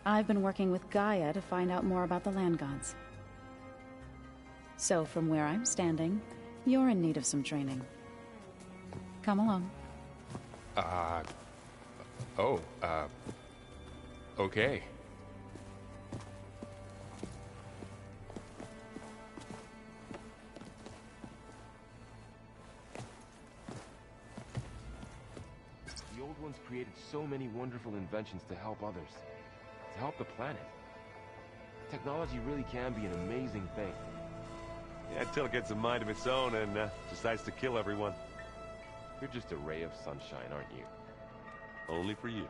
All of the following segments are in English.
I've been working with Gaia to find out more about the land gods. So from where I'm standing, you're in need of some training. Come along. Okay. The Old Ones created so many wonderful inventions to help others. To help the planet. Technology really can be an amazing thing. Yeah, until it gets a mind of its own and decides to kill everyone. You're just a ray of sunshine, aren't you? Only for you.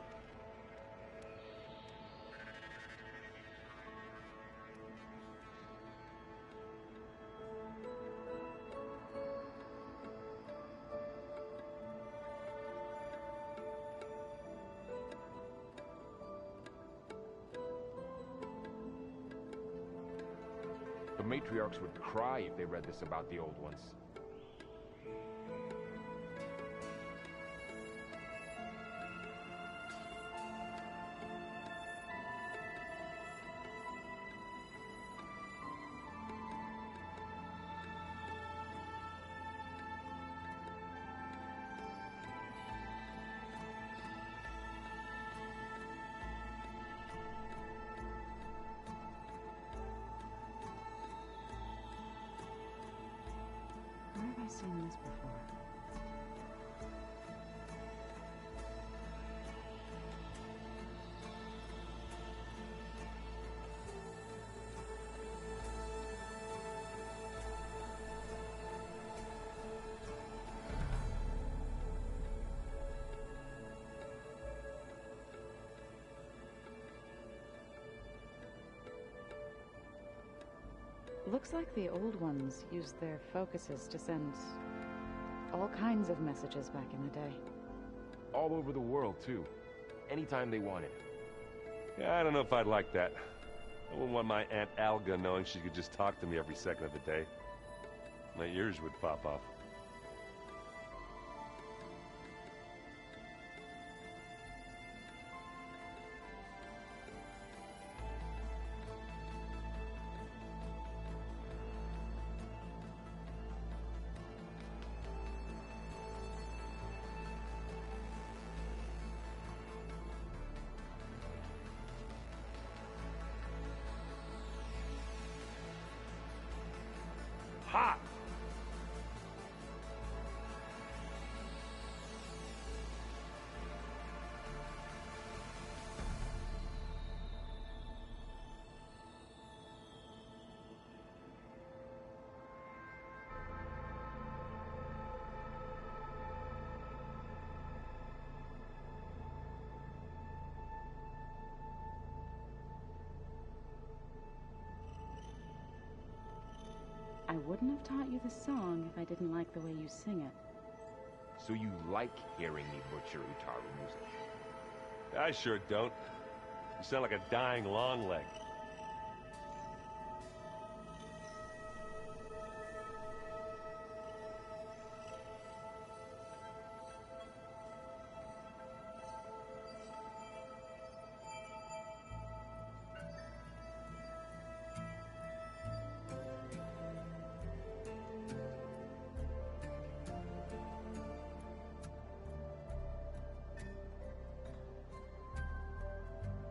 The matriarchs would cry if they read this about the Old Ones. Where have I seen this before? Looks like the old ones used their focuses to send all kinds of messages back in the day. All over the world, too. Anytime they wanted. Yeah, I don't know if I'd like that. I wouldn't want my Aunt Alga knowing she could just talk to me every second of the day. My ears would pop off. Hot! I wouldn't have taught you the song if I didn't like the way you sing it. So you like hearing me butcher Utaru music? I sure don't. You sound like a dying longleg.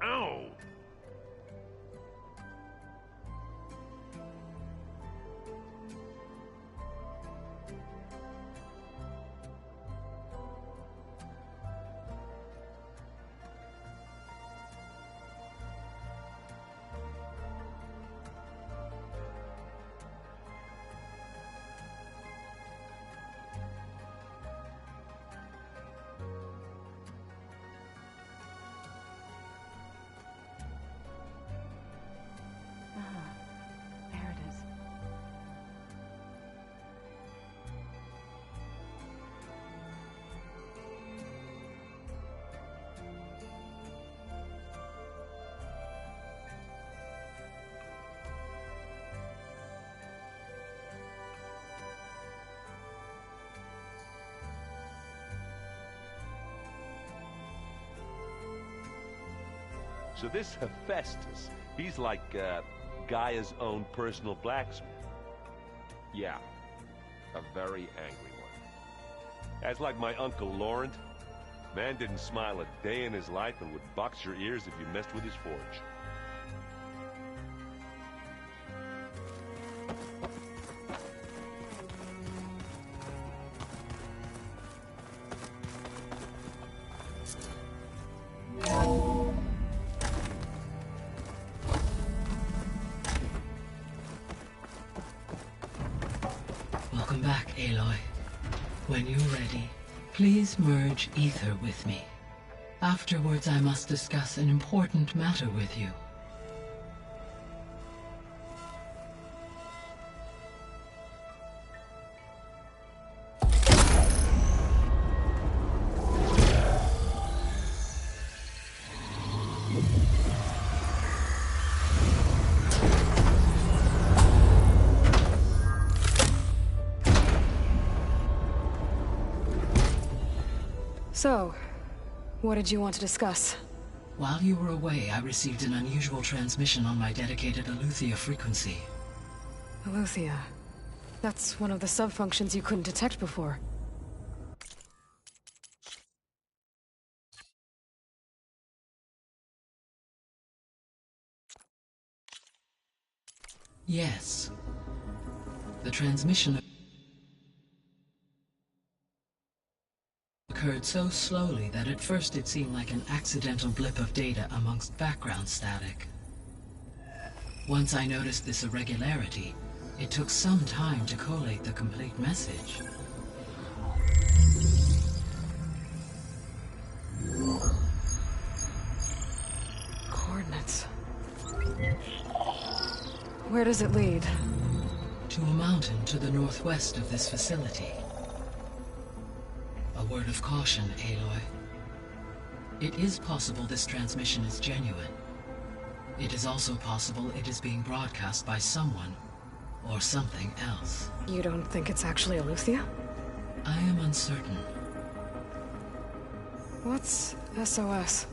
Ow! So this Hephaestus, he's like, Gaia's own personal blacksmith. Yeah. A very angry one. That's like my Uncle Laurent. Man didn't smile a day in his life and would box your ears if you messed with his forge. Welcome back, Aloy. When you're ready, please merge ether with me. Afterwards, I must discuss an important matter with you. So, what did you want to discuss? While you were away, I received an unusual transmission on my dedicated Aletheia frequency. Aletheia. That's one of the sub-functions you couldn't detect before. Yes. The transmission occurred so slowly that at first it seemed like an accidental blip of data amongst background static. Once I noticed this irregularity, it took some time to collate the complete message. Coordinates. Where does it lead? To a mountain to the northwest of this facility. A word of caution, Aloy. It is possible this transmission is genuine. It is also possible it is being broadcast by someone or something else. You don't think it's actually Aletheia? I am uncertain. What's SOS?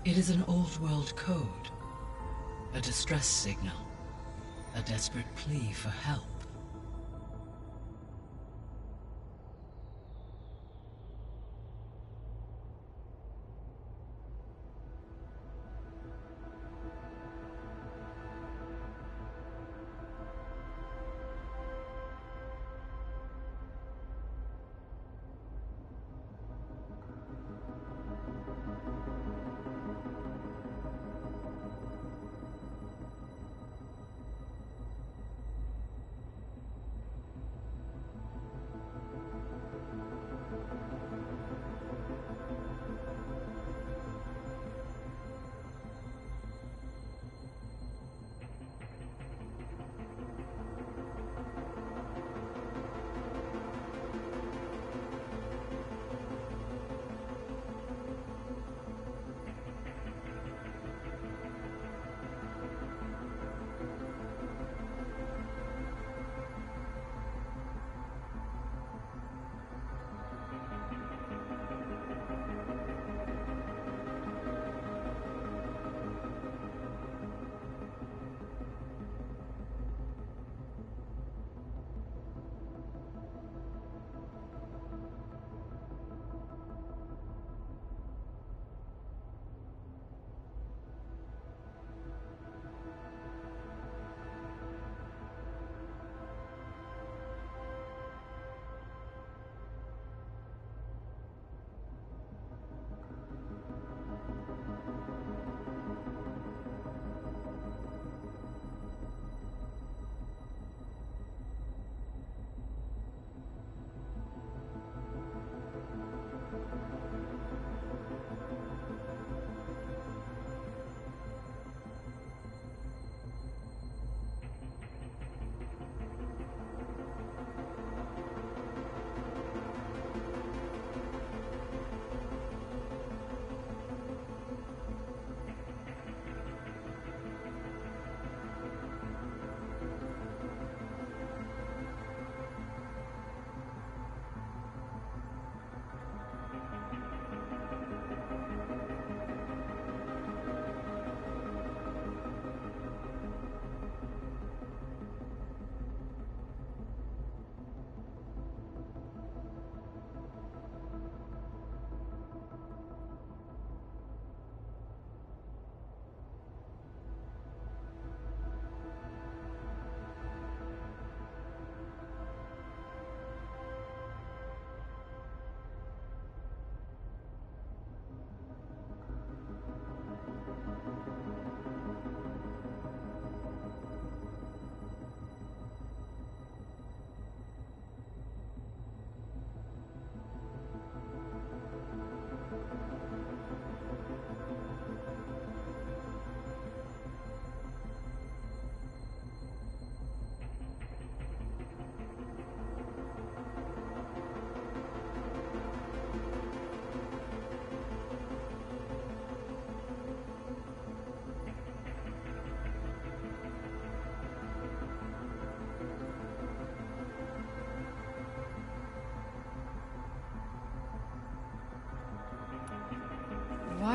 It is an old-world code. A distress signal. A desperate plea for help.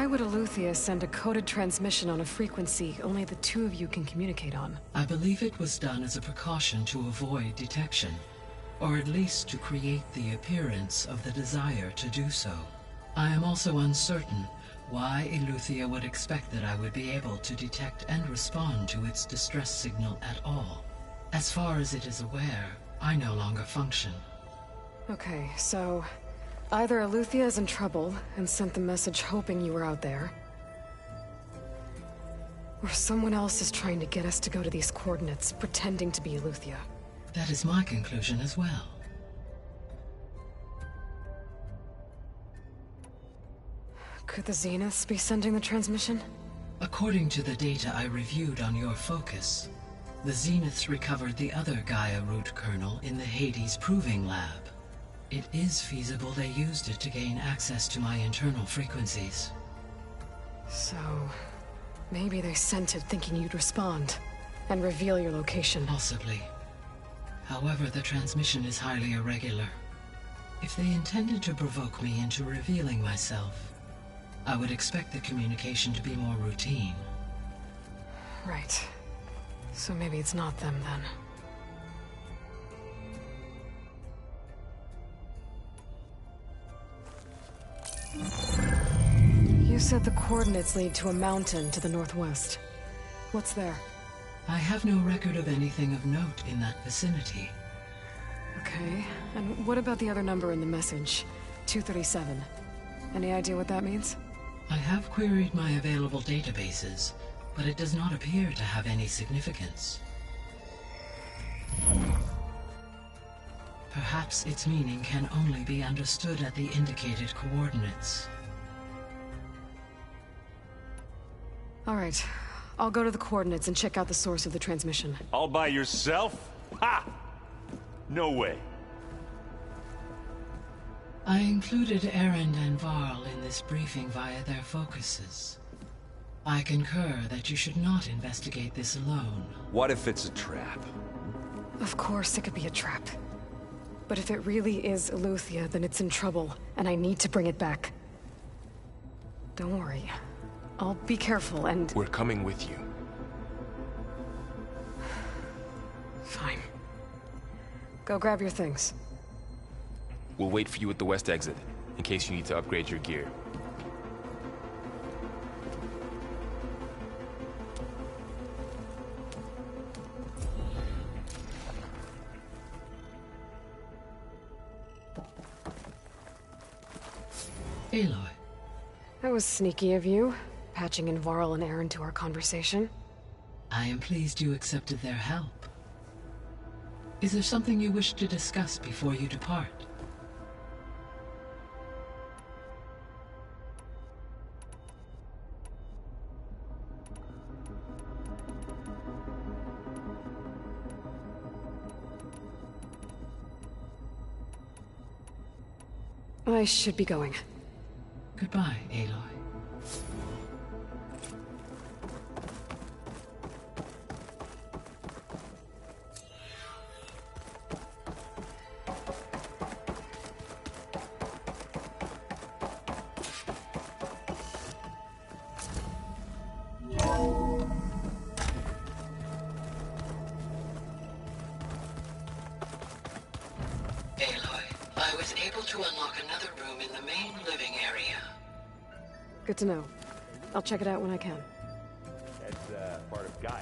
why would Eleuthia send a coded transmission on a frequency only the two of you can communicate on? I believe it was done as a precaution to avoid detection, or at least to create the appearance of the desire to do so. I am also uncertain why Eleuthia would expect that I would be able to detect and respond to its distress signal at all. As far as it is aware, I no longer function. Okay, so either Eleuthia is in trouble and sent the message hoping you were out there, or someone else is trying to get us to go to these coordinates, pretending to be Eleuthia. That is my conclusion as well. Could the Zeniths be sending the transmission? According to the data I reviewed on your focus, the Zeniths recovered the other Gaia root kernel in the Hades Proving Lab. It is feasible they used it to gain access to my internal frequencies. So, maybe they sent it thinking you'd respond, and reveal your location. Possibly. However, the transmission is highly irregular. If they intended to provoke me into revealing myself, I would expect the communication to be more routine. Right. So maybe it's not them, then. You said the coordinates lead to a mountain to the northwest. What's there? I have no record of anything of note in that vicinity. Okay, and what about the other number in the message? 237. Any idea what that means? I have queried my available databases, but it does not appear to have any significance. Perhaps its meaning can only be understood at the indicated coordinates. All right, I'll go to the coordinates and check out the source of the transmission. All by yourself? Ha! No way. I included Erend and Varl in this briefing via their focuses. I concur that you should not investigate this alone. What if it's a trap? Of course it could be a trap. But if it really is Eleuthia, then it's in trouble, and I need to bring it back. Don't worry. I'll be careful and... We're coming with you. Fine. Go grab your things. We'll wait for you at the west exit, in case you need to upgrade your gear. Aloy. That was sneaky of you, patching in Varl and Erend to our conversation. I am pleased you accepted their help. Is there something you wish to discuss before you depart? I should be going. Goodbye, Aloy. I was able to unlock another room in the main living area. Good to know. I'll check it out when I can. That's, part of Gaia.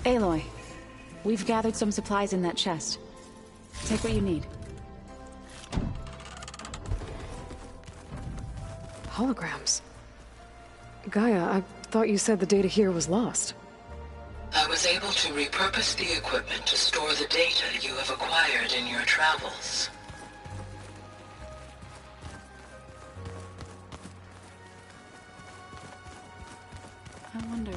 Aloy, we've gathered some supplies in that chest. Take what you need. Holograms. Gaia, I thought you said the data here was lost. I was able to repurpose the equipment to store the data you have acquired in your travels. I wonder...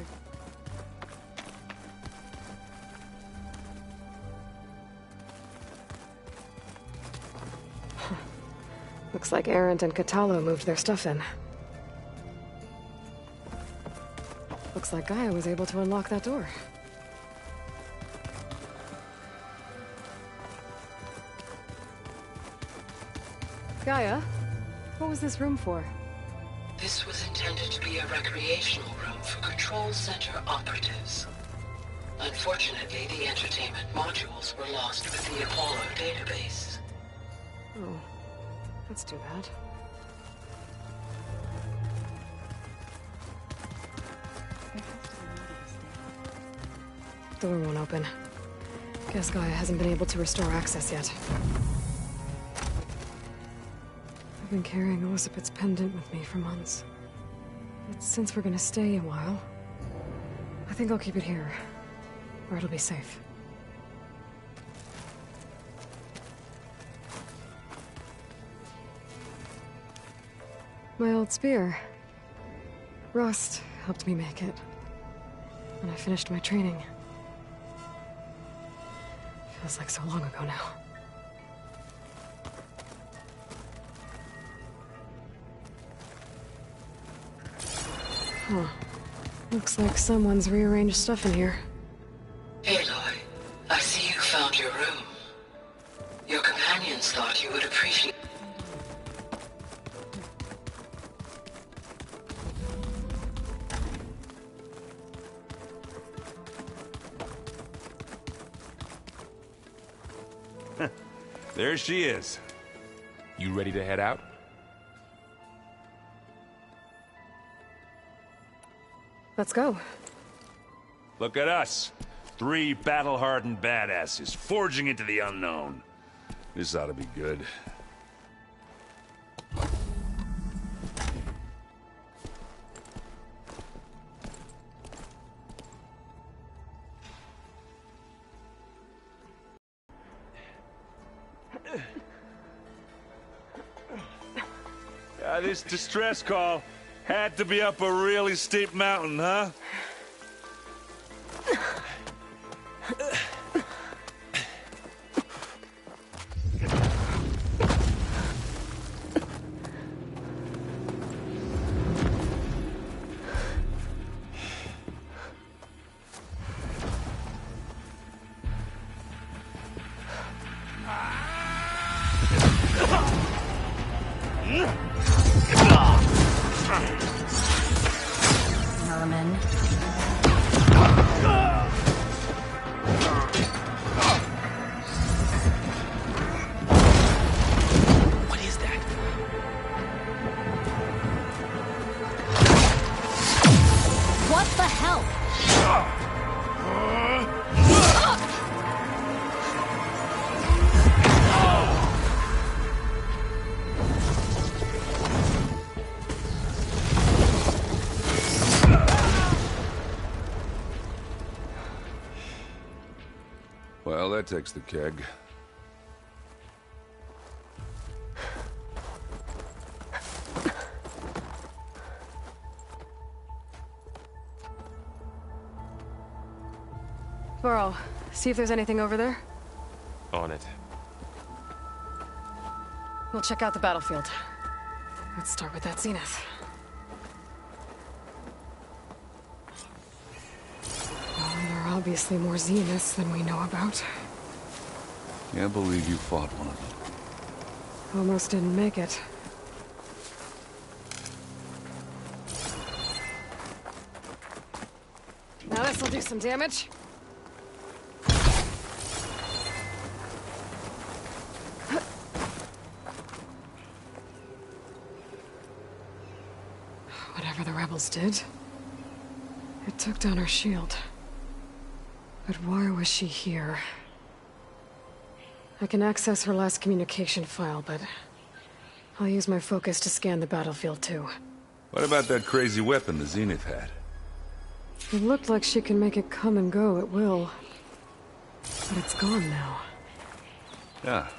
Looks like Erend and Katalo moved their stuff in. Looks Looks like Gaia was able to unlock that door. Gaia, what was this room for? This was intended to be a recreational room for Control Center operatives. Unfortunately, the entertainment modules were lost with the Apollo database. Oh, that's too bad. Door won't open. Guess Gaia hasn't been able to restore access yet. I've been carrying Elizabeth's pendant with me for months. But since we're gonna stay a while, I think I'll keep it here, where it'll be safe. My old spear. Rust helped me make it. When I finished my training. Feels like so long ago now. Huh. Looks like someone's rearranged stuff in here. Aloy, I see you found your room. Your companions thought you would appreciate... There she is. You ready to head out? Let's go. Look at us. 3 battle-hardened badasses forging into the unknown. This ought to be good. This distress call had to be up a really steep mountain, huh? Well, that takes the keg. Burrow, see if there's anything over there. On it. We'll check out the battlefield. Let's start with that zenith. Well, there are obviously more zeniths than we know about. Can't believe you fought one of them. Almost didn't make it. Now this'll do some damage. Whatever the rebels did, it took down our shield. But why was she here? I can access her last communication file, but I'll use my focus to scan the battlefield too. What about that crazy weapon the Zenith had? It looked like she can make it come and go at will. But it's gone now. Ah.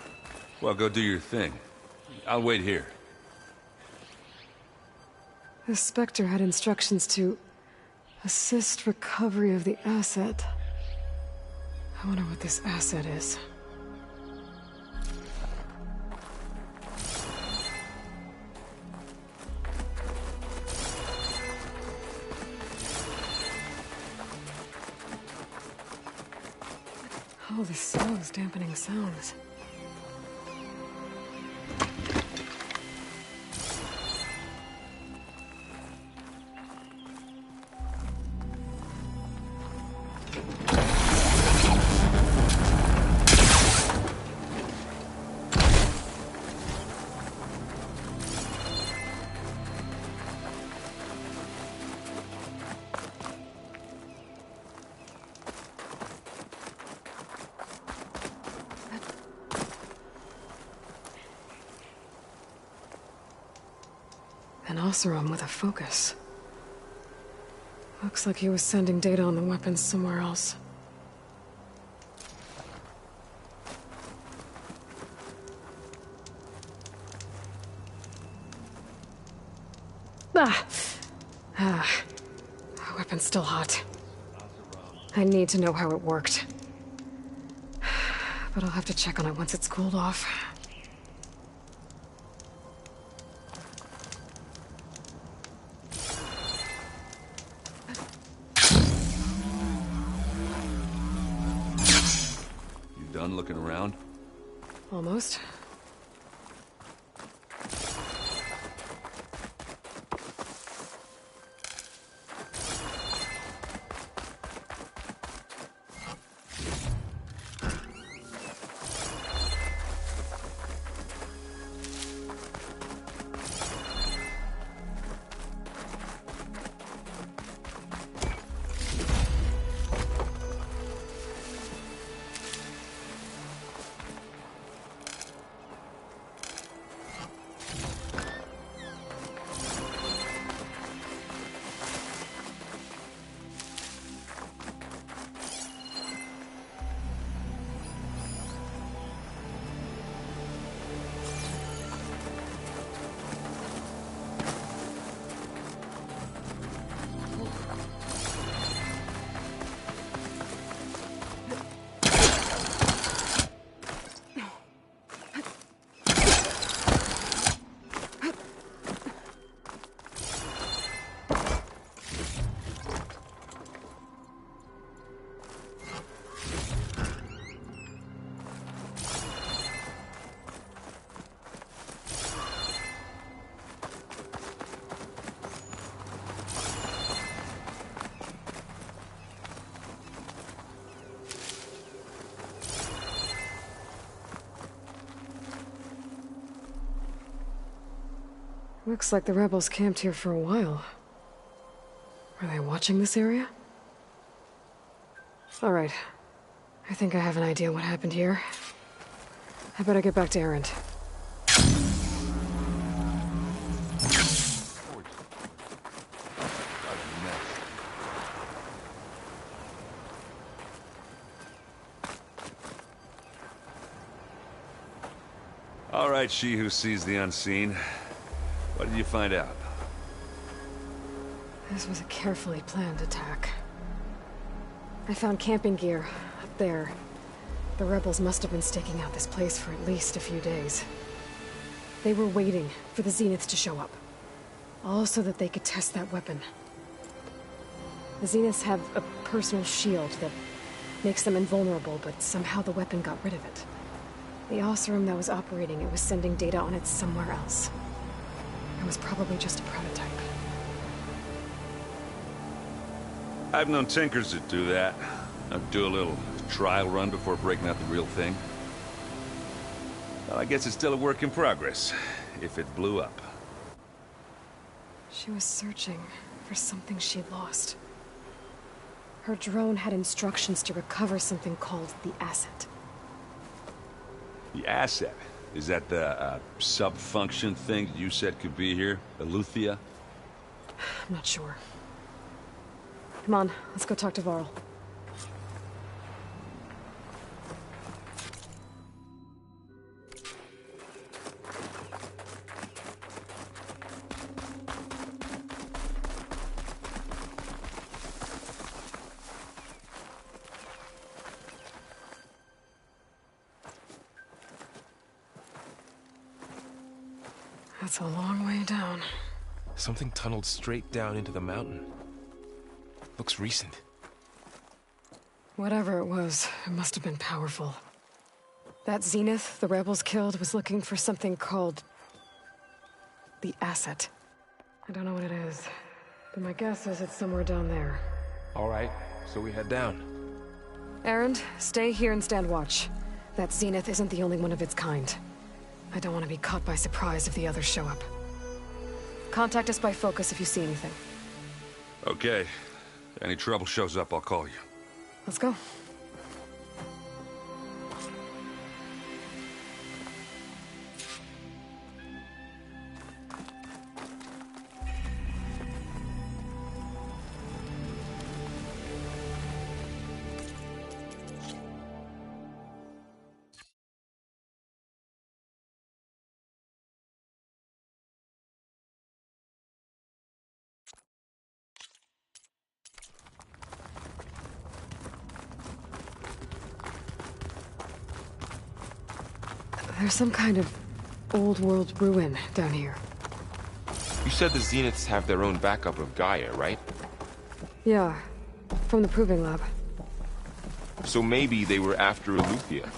Well, go do your thing. I'll wait here. The Spectre had instructions to assist recovery of the asset. I wonder what this asset is. Oh, the snow is dampening sounds. An Oseram with a focus. Looks like he was sending data on the weapons somewhere else. Ah, the weapon's still hot. I need to know how it worked. But I'll have to check on it once it's cooled off. Done looking around? Almost. Looks like the rebels camped here for a while. Are they watching this area? All right. I think I have an idea what happened here. I better get back to Erend. All right, she who sees the unseen. What did you find out? This was a carefully planned attack. I found camping gear up there. The rebels must have been staking out this place for at least a few days. They were waiting for the Zeniths to show up. All so that they could test that weapon. The Zeniths have a personal shield that makes them invulnerable, but somehow the weapon got rid of it. The Oseram that was operating it was sending data on it somewhere else. It was probably just a prototype. I've known tinkers that do that. I'd do a little trial run before breaking out the real thing. Well, I guess it's still a work in progress, if it blew up. She was searching for something she'd lost. Her drone had instructions to recover something called the asset. The asset? Is that the sub-function thing you said could be here? Eleuthia? I'm not sure. Come on, let's go talk to Varl. That's a long way down. Something tunneled straight down into the mountain. Looks recent. Whatever it was, it must have been powerful. That Zenith the rebels killed was looking for something called... the asset. I don't know what it is, but my guess is it's somewhere down there. Alright, so we head down. Erend, stay here and stand watch. That Zenith isn't the only one of its kind. I don't want to be caught by surprise if the others show up. Contact us by focus if you see anything. Okay. Any trouble shows up, I'll call you. Let's go. There's some kind of old-world ruin down here. You said the Zeniths have their own backup of Gaia, right? Yeah, from the Proving Lab. So maybe they were after Eleuthia.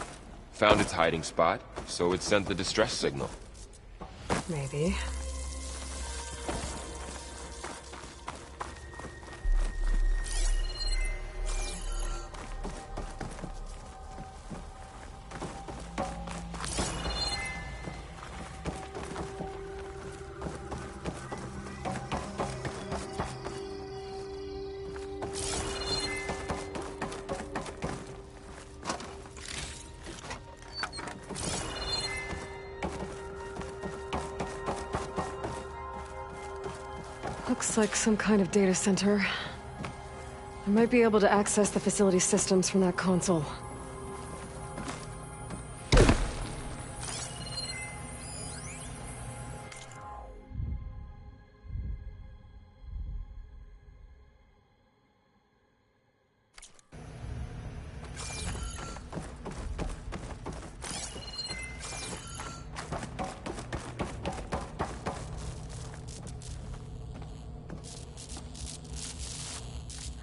Found its hiding spot, so it sent the distress signal. Maybe. Looks like some kind of data center. I might be able to access the facility systems from that console.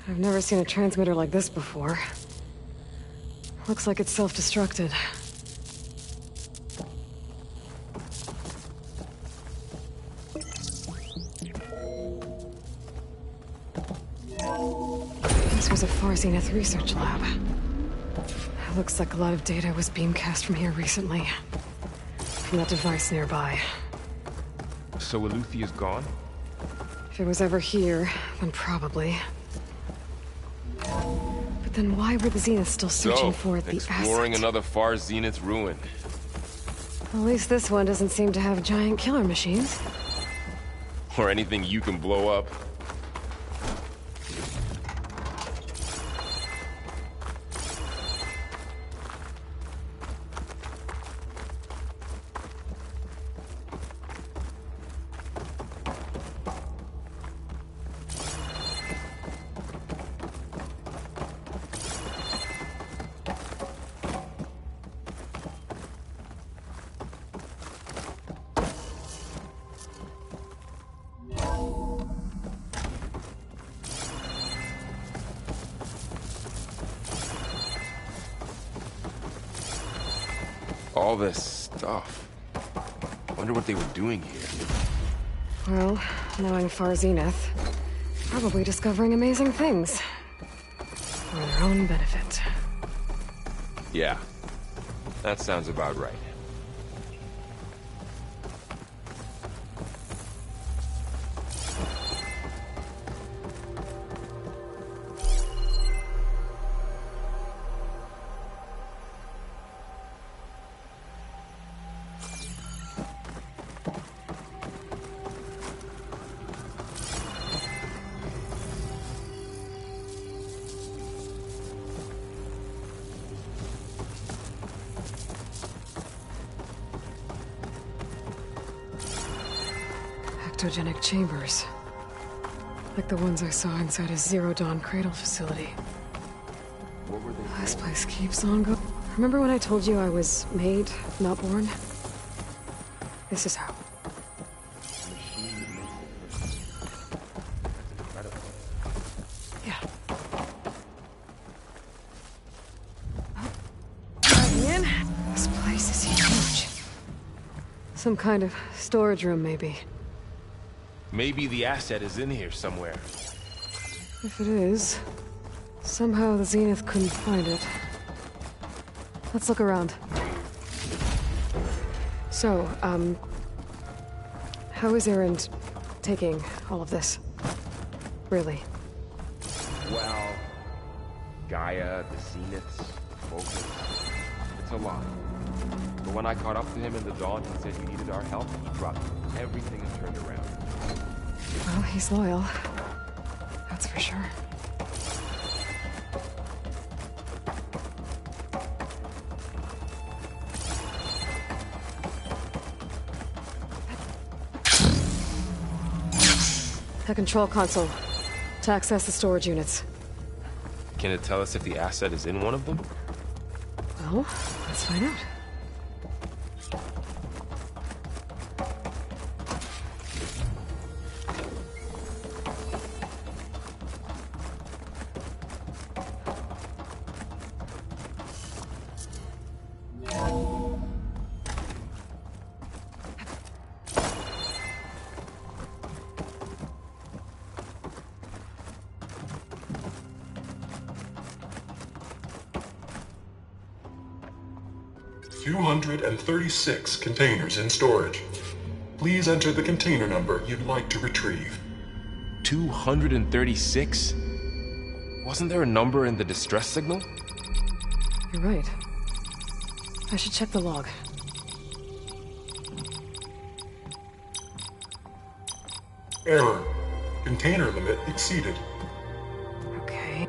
I've never seen a transmitter like this before. Looks like it's self-destructed. This was a Far Zenith research lab. It looks like a lot of data was beamcast from here recently. From that device nearby. So Eleuthia's gone? If it was ever here, then probably. But then why were the Zeniths still searching for the exploring asset? another Far Zenith ruin. At least this one doesn't seem to have giant killer machines. Or anything you can blow up. All this stuff. Wonder what they were doing here. Well, knowing Far Zenith, probably discovering amazing things. For their own benefit. Yeah, that sounds about right. Ectogenic chambers. Like the ones I saw inside a Zero Dawn cradle facility. What were they? This place keeps on going. Remember when I told you I was made, not born? This is how. Yeah. place is huge. Some kind of storage room, maybe. Maybe the asset is in here somewhere. If it is, somehow the Zenith couldn't find it. Let's look around. So, how is Erend taking all of this? Really? Well, Gaia, the Zeniths, Focus. It's a lot. But when I caught up to him in the dawn, he said you needed our help. He dropped everything and turned around. Well, he's loyal. That's for sure. The control console. To access the storage units. Can it tell us if the asset is in one of them? Well, let's find out. $236 containers in storage. Please enter the container number you'd like to retrieve. 236? Wasn't there a number in the distress signal? You're right. I should check the log. Error. Container limit exceeded. Okay.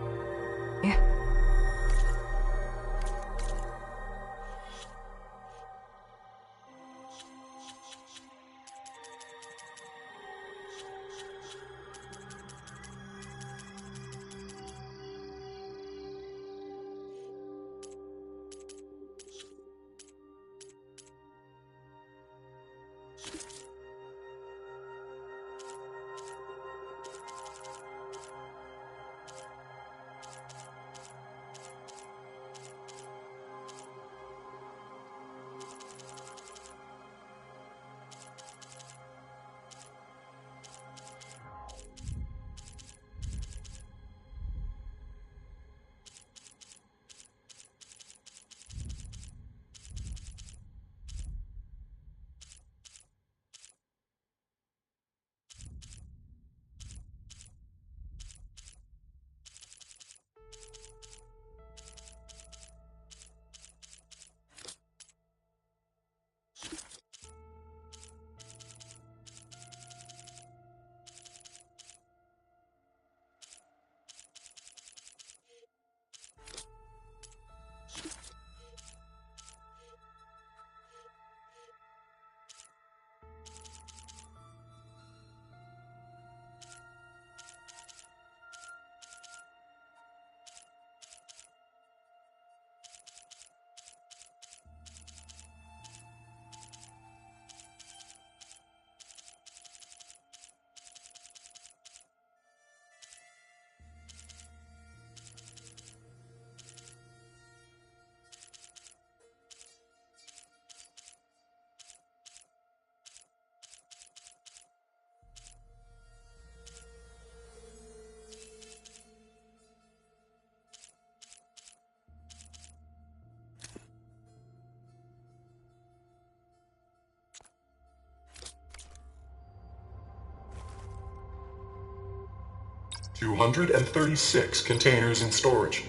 236 containers in storage.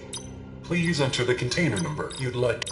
Please enter the container number you'd like.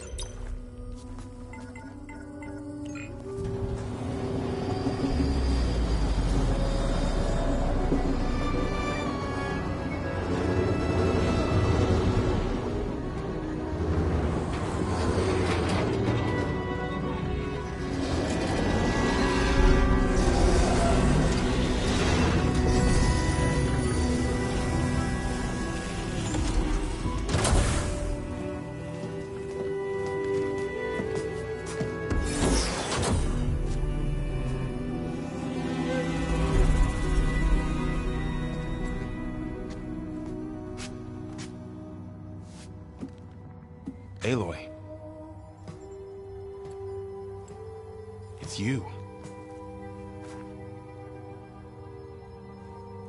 Aloy. It's you.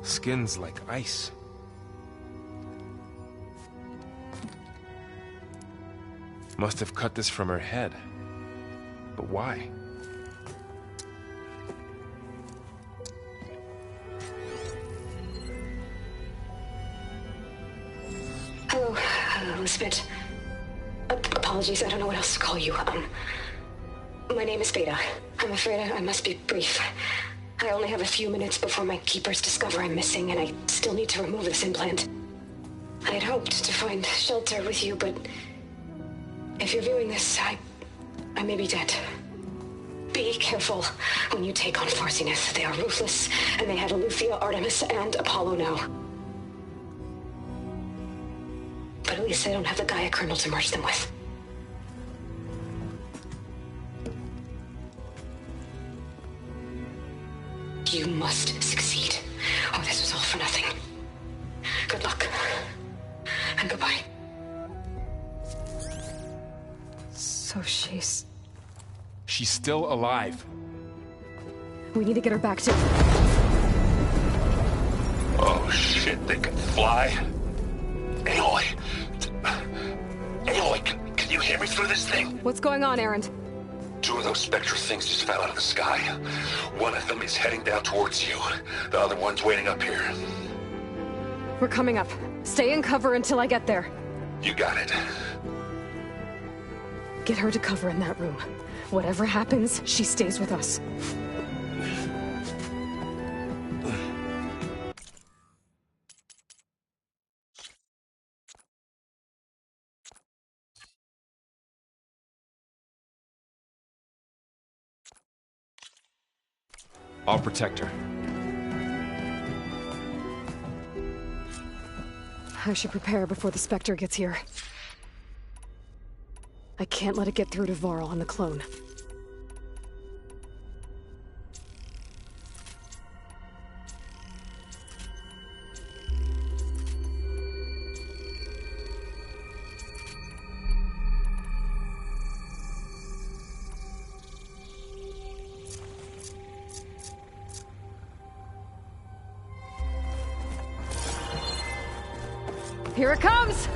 Skin's like ice. Must have cut this from her head. But why? Hello, Elizabeth. Apologies, I don't know what else to call you. My name is Beta. I'm afraid I must be brief. I only have a few minutes before my keepers discover I'm missing, and I still need to remove this implant. I had hoped to find shelter with you, but if you're viewing this, I may be dead. Be careful when you take on Farsineth. They are ruthless, and they have Eleuthia, Artemis, and Apollo now. But at least I don't have the Gaia kernel to merge them with. You must succeed, or this was all for nothing. Good luck, and goodbye. So she's still alive. We need to get her back to... Oh shit, they can fly? Aloy! Aloy, can you hear me through this thing? What's going on, Erend? 2 of those Spectre things just fell out of the sky. One of them is heading down towards you. The other one's waiting up here. We're coming up. Stay in cover until I get there. You got it. Get her to cover in that room. Whatever happens, she stays with us. I'll protect her. I should prepare before the Spectre gets here. I can't let it get through to Varl and the clone. Here it comes!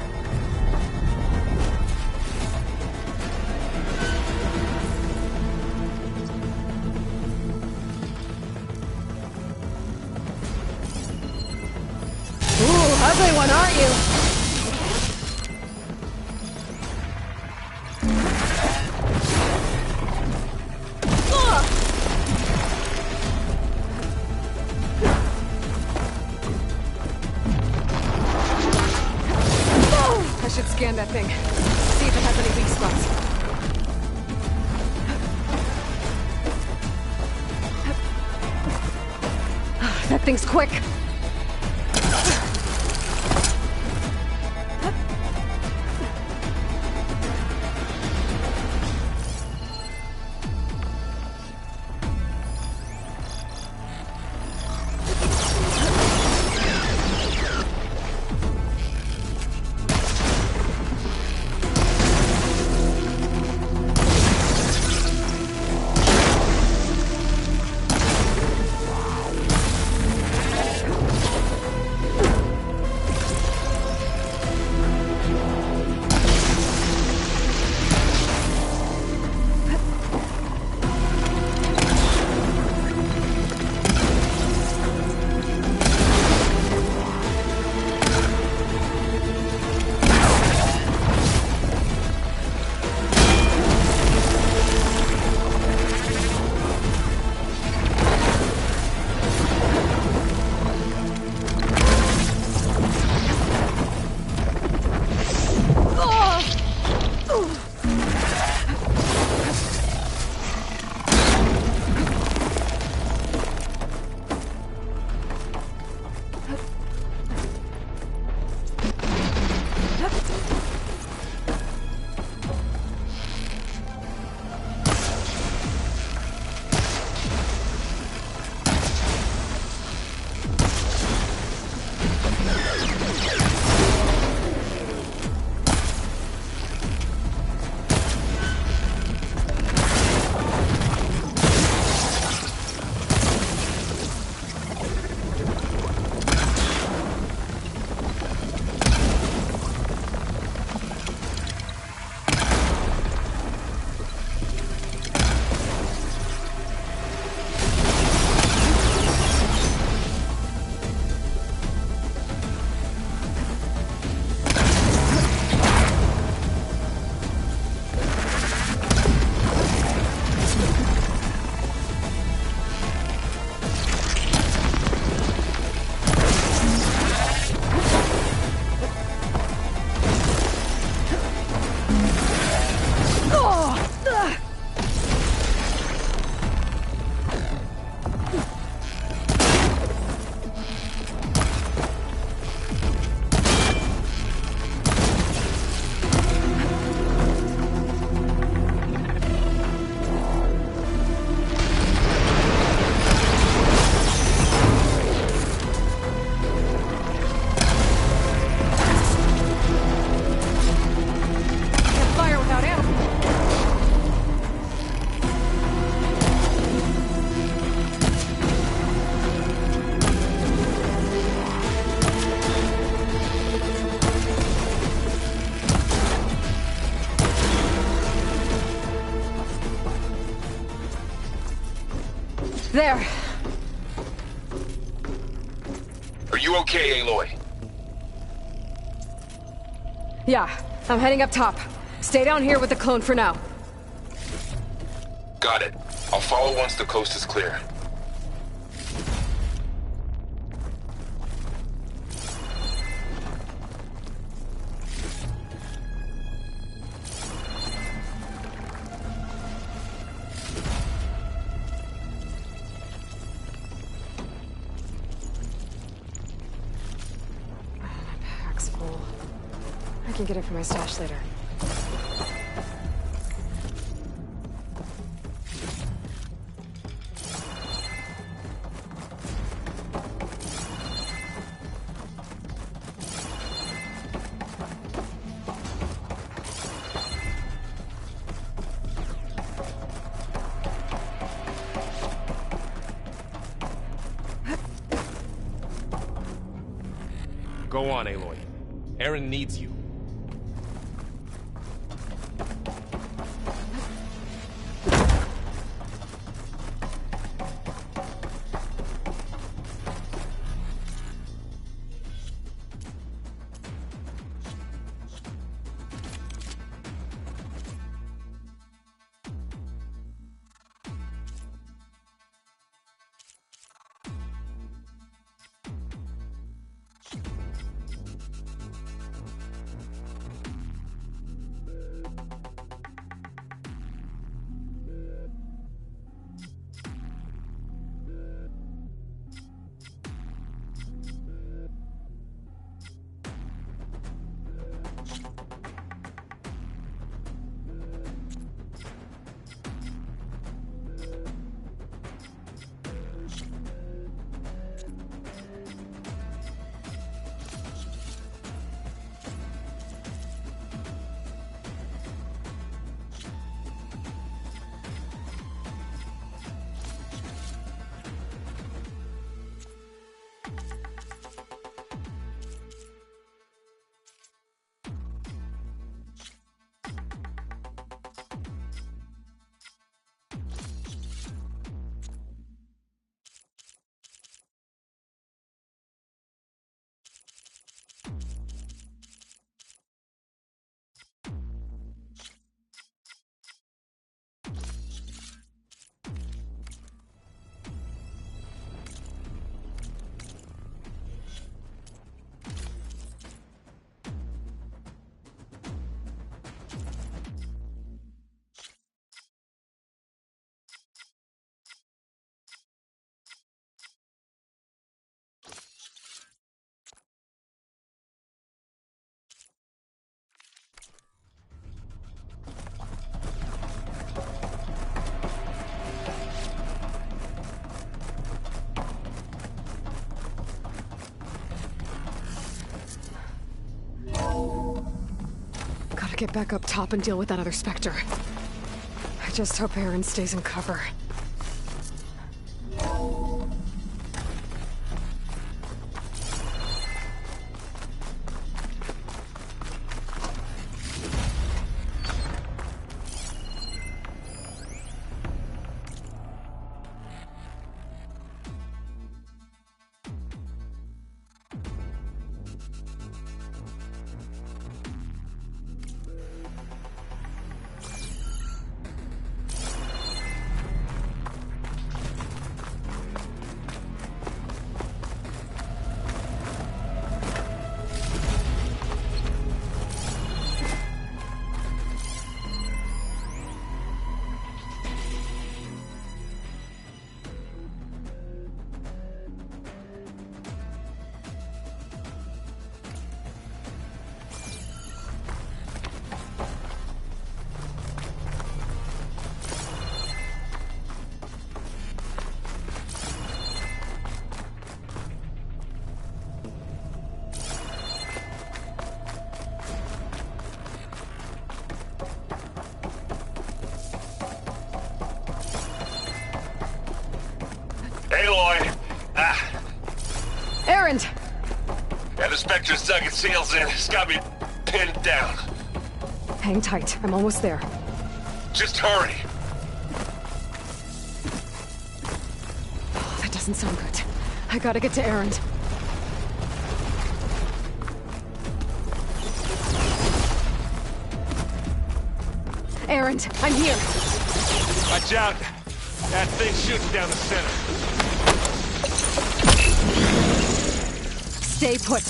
Ooh, ugly one, aren't you? I should scan that thing. See if it has any weak spots. That thing's quick. There. Are you okay, Aloy? Yeah, I'm heading up top. Stay down here with the clone for now. Got it. I'll follow once the coast is clear. Pack's full. I can get it from my stash later. Go on, Aloy. Aaron needs you. Gotta get back up top and deal with that other Spectre. I just hope Aaron stays in cover. Aloy! Aaron! Yeah, the Spectre's dug its heels in. It's got me pinned down. Hang tight. I'm almost there. Just hurry. doesn't sound good. I gotta get to Erend. Erend, I'm here. Watch out! That thing's shooting down the center. Stay put.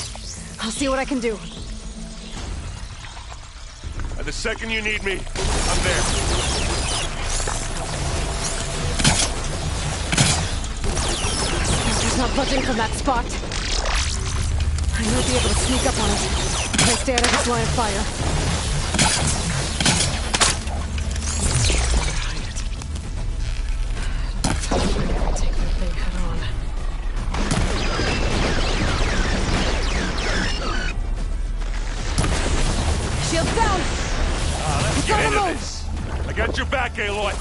I'll see what I can do. The second you need me, I'm there. He's not budging from that spot. I might be able to sneak up on it if I stay out of his line of fire. Take that thing head on. Shields down! Let's get into this. I got your back, Aloy.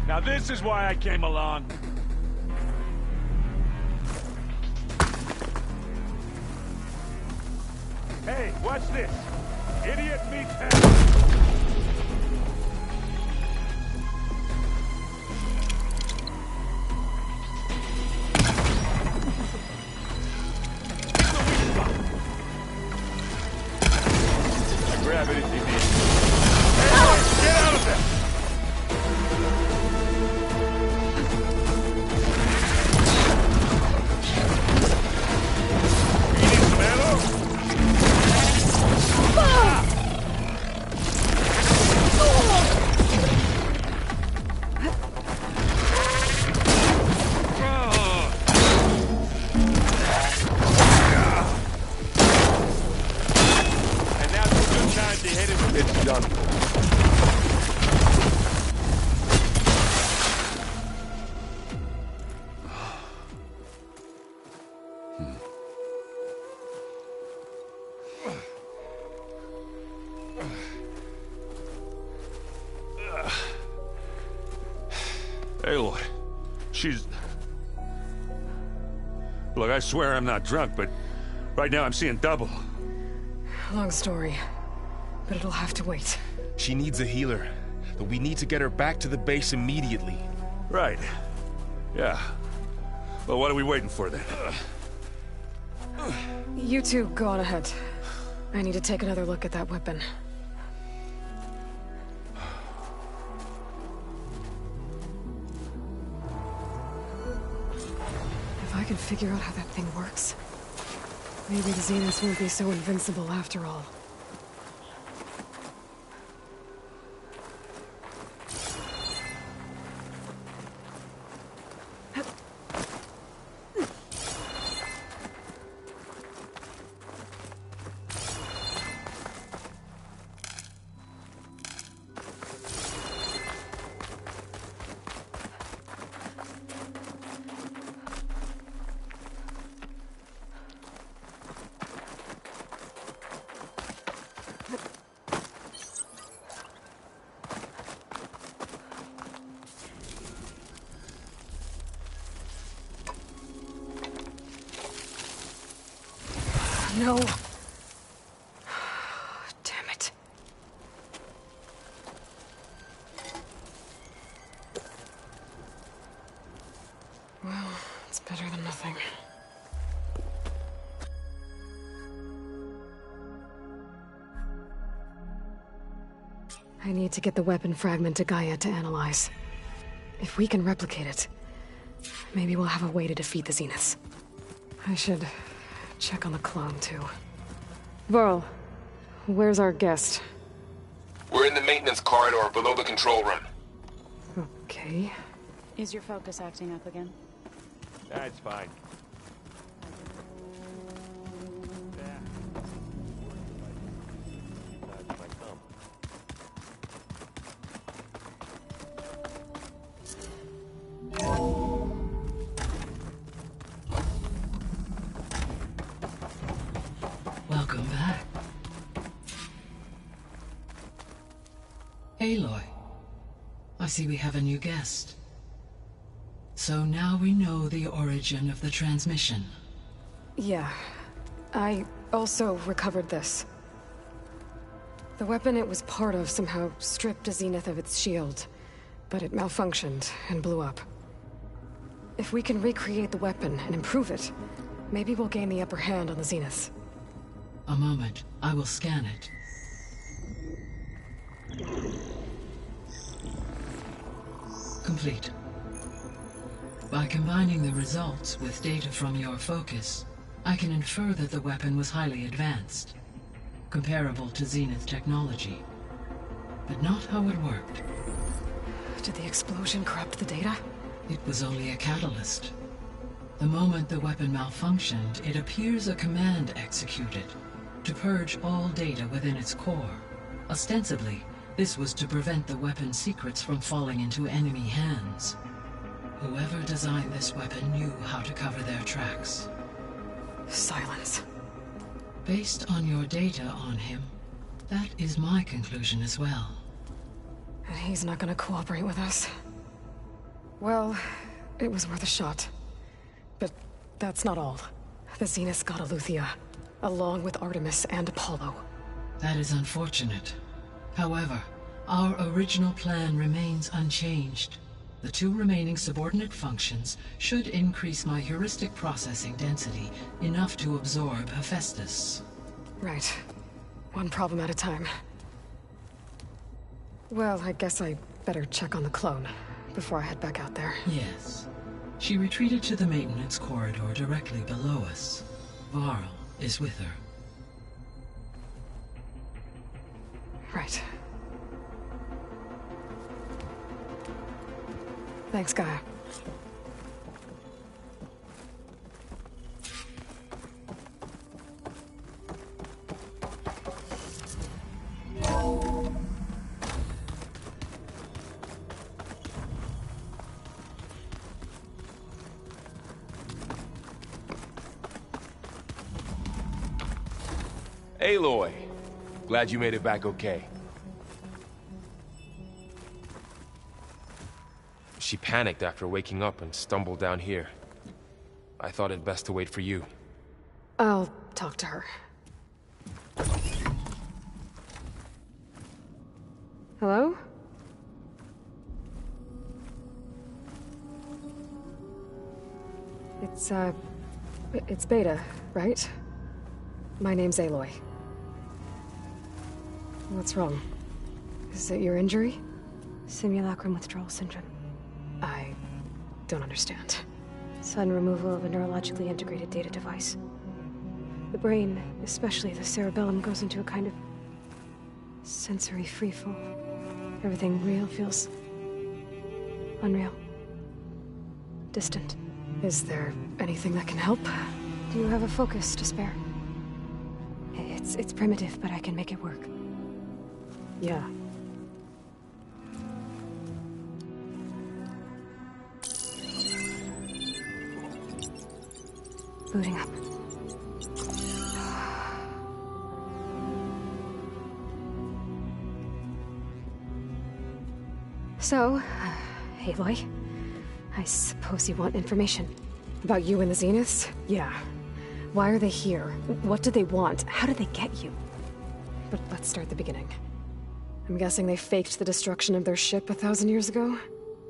Now this is why I came along. Hey, watch this. Idiot meets head. Grab it if you need. Hey, get out of there! It's done. Aloy, she's... Look, I swear I'm not drunk, but right now I'm seeing double. Long story, but it'll have to wait. She needs a healer, but we need to get her back to the base immediately. Right. Yeah. Well, what are we waiting for then? You two go on ahead. I need to take another look at that weapon. If I can figure out how that thing works, maybe the Zeniths won't be so invincible after all. No. Damn it. Well, it's better than nothing. I need to get the weapon fragment to Gaia to analyze. If we can replicate it, maybe we'll have a way to defeat the Zeniths. I should check on the clone, too. Varl, where's our guest? We're in the maintenance corridor below the control room. Okay. Is your focus acting up again? That's fine. Welcome back. Aloy, I see we have a new guest. So now we know the origin of the transmission. Yeah. I also recovered this. The weapon it was part of somehow stripped a Zenith of its shield, but it malfunctioned and blew up. If we can recreate the weapon and improve it, maybe we'll gain the upper hand on the Zeniths. A moment, I will scan it. Complete. By combining the results with data from your focus, I can infer that the weapon was highly advanced, comparable to Zenith technology, but not how it worked. Did the explosion corrupt the data? It was only a catalyst. The moment the weapon malfunctioned, it appears a command executed to purge all data within its core. Ostensibly, this was to prevent the weapon's secrets from falling into enemy hands. Whoever designed this weapon knew how to cover their tracks. Silence. Based on your data on him, that is my conclusion as well. And he's not gonna cooperate with us. Well, it was worth a shot. But that's not all. The Zeniths got Aletheia, along with Artemis and Apollo. That is unfortunate. However, our original plan remains unchanged. The two remaining subordinate functions should increase my heuristic processing density enough to absorb Hephaestus. Right. One problem at a time. Well, I guess I better check on the clone before I head back out there. Yes. She retreated to the maintenance corridor directly below us. Varl is with her. Right. Thanks, Gaia. Aloy, glad you made it back okay. She panicked after waking up and stumbled down here. I thought it best to wait for you. I'll talk to her. Hello? It's, It's Beta, right? My name's Aloy. What's wrong? Is it your injury? Simulacrum withdrawal syndrome. I don't understand. Sudden removal of a neurologically integrated data device. The brain, especially the cerebellum, goes into a kind of sensory freefall. Everything real feels unreal. Distant. Is there anything that can help? Do you have a focus to spare? It's primitive, but I can make it work. Yeah. Booting up. So, Aloy, I suppose you want information. About you and the Zeniths? Yeah. Why are they here? What do they want? How did they get you? But let's start at the beginning. I'm guessing they faked the destruction of their ship 1,000 years ago?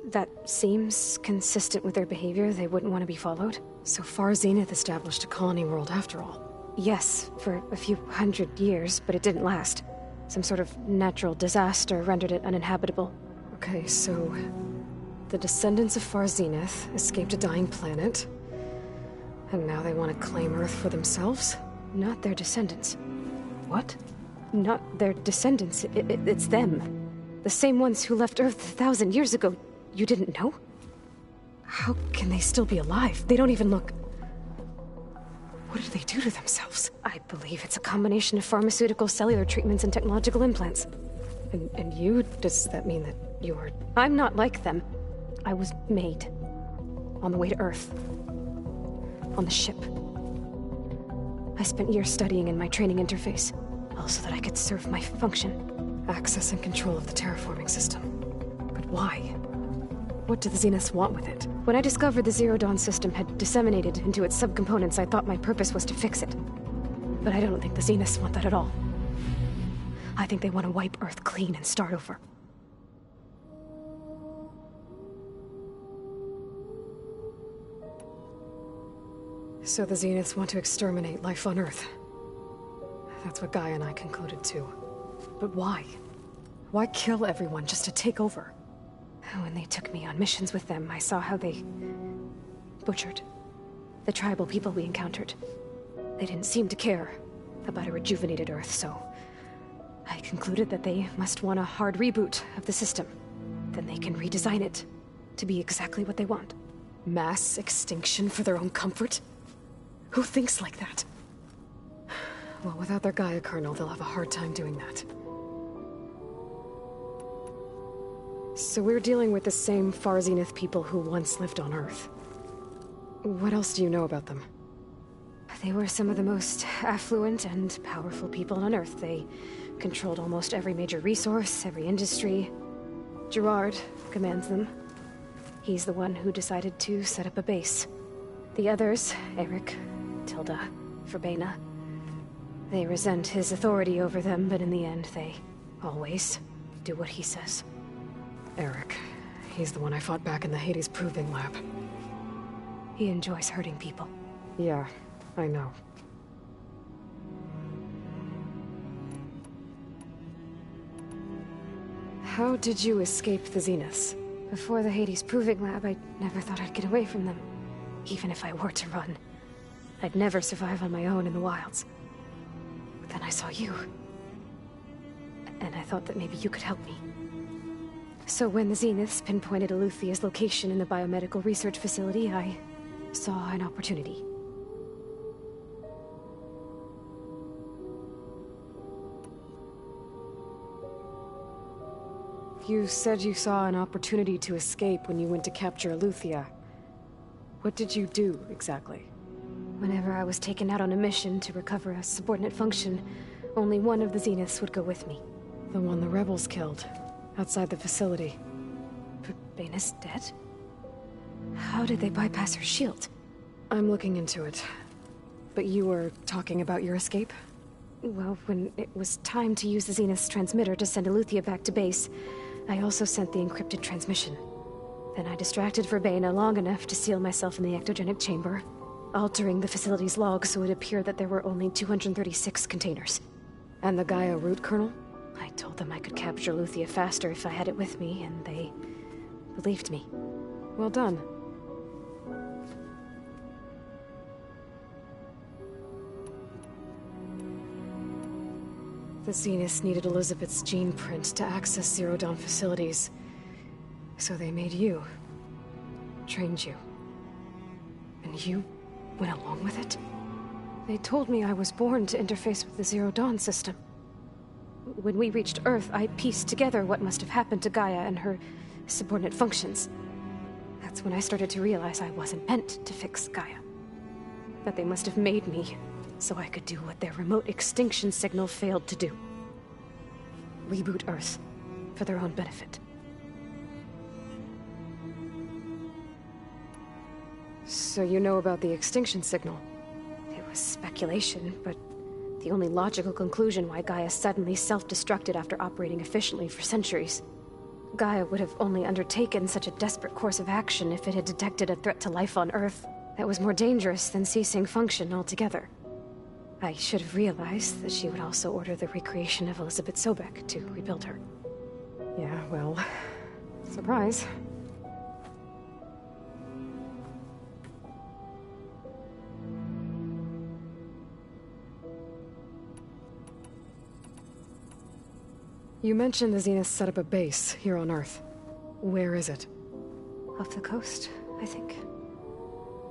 That seems consistent with their behavior. They wouldn't want to be followed. So far, Zenith established a colony world after all. Yes, for a few hundred years, but it didn't last. Some sort of natural disaster rendered it uninhabitable. Okay, so the descendants of Far Zenith escaped a dying planet, and now they want to claim Earth for themselves? Not their descendants. What? Not their descendants. It's them. The same ones who left Earth 1,000 years ago. You didn't know? How can they still be alive? They don't even look... What did they do to themselves? I believe it's a combination of pharmaceutical, cellular treatments, and technological implants. And you? Does that mean that you're... I'm not like them. I was made. On the way to Earth. On the ship. I spent years studying in my training interface, all so that I could serve my function. Access and control of the terraforming system. But why? What do the Zeniths want with it? When I discovered the Zero Dawn system had disseminated into its subcomponents, I thought my purpose was to fix it. But I don't think the Zeniths want that at all. I think they want to wipe Earth clean and start over. So the Zeniths want to exterminate life on Earth. That's what Gaia and I concluded too. But why? Why kill everyone just to take over? When they took me on missions with them, I saw how they butchered the tribal people we encountered. They didn't seem to care about a rejuvenated Earth, so I concluded that they must want a hard reboot of the system. Then they can redesign it to be exactly what they want. Mass extinction for their own comfort? Who thinks like that? Well, without their Gaia kernel, they'll have a hard time doing that. So we're dealing with the same Far Zenith people who once lived on Earth. What else do you know about them? They were some of the most affluent and powerful people on Earth. They controlled almost every major resource, every industry. Gerard commands them. He's the one who decided to set up a base. The others, Eric, Tilda, Verbena, they resent his authority over them, but in the end, they always do what he says. Eric. He's the one I fought back in the Hades Proving Lab. He enjoys hurting people. Yeah, I know. How did you escape the Zeniths? Before the Hades Proving Lab, I never thought I'd get away from them. Even if I were to run. I'd never survive on my own in the wilds. But then I saw you. And I thought that maybe you could help me. So when the Zeniths pinpointed Eluthia's location in the biomedical research facility, I saw an opportunity. You said you saw an opportunity to escape when you went to capture Eluthia. What did you do, exactly? Whenever I was taken out on a mission to recover a subordinate function, only one of the Zeniths would go with me. The one the rebels killed, outside the facility. Baina's dead? How did they bypass her shield? I'm looking into it. But you were talking about your escape? Well, when it was time to use the Zenith's transmitter to send Eluthia back to base, I also sent the encrypted transmission. Then I distracted Verbena long enough to seal myself in the ectogenic chamber, altering the facility's log so it appeared that there were only 236 containers. And the Gaia root kernel? I told them I could capture Luthia faster if I had it with me, and they believed me. Well done. The Zeniths needed Elizabeth's gene print to access Zero Dawn facilities. So they made you. Trained you. And you went along with it? They told me I was born to interface with the Zero Dawn system. When we reached Earth, I pieced together what must have happened to Gaia and her subordinate functions. That's when I started to realize I wasn't meant to fix Gaia. That they must have made me so I could do what their remote extinction signal failed to do. Reboot Earth for their own benefit. So you know about the extinction signal? It was speculation, but the only logical conclusion why Gaia suddenly self-destructed after operating efficiently for centuries. Gaia would have only undertaken such a desperate course of action if it had detected a threat to life on Earth that was more dangerous than ceasing function altogether. I should have realized that she would also order the recreation of Elizabeth Sobek to rebuild her. Yeah, well, surprise. You mentioned the Zeniths set up a base here on Earth. Where is it? Off the coast, I think.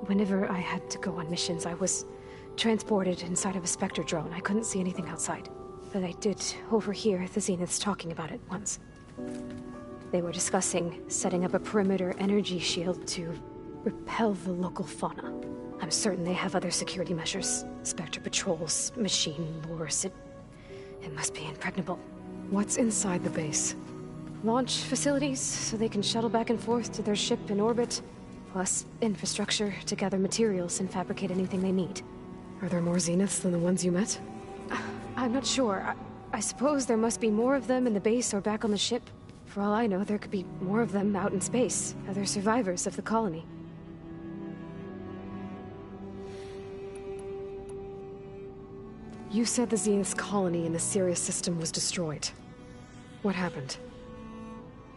Whenever I had to go on missions, I was transported inside of a Spectre drone. I couldn't see anything outside. But I did overhear the Zeniths talking about it once. They were discussing setting up a perimeter energy shield to repel the local fauna. I'm certain they have other security measures. Spectre patrols, machine lures. It must be impregnable. What's inside the base? Launch facilities, so they can shuttle back and forth to their ship in orbit. Plus, infrastructure to gather materials and fabricate anything they need. Are there more Zeniths than the ones you met? I'm not sure. I suppose there must be more of them in the base or back on the ship. For all I know, there could be more of them out in space, other survivors of the colony. You said the Zenith's colony in the Sirius system was destroyed. What happened?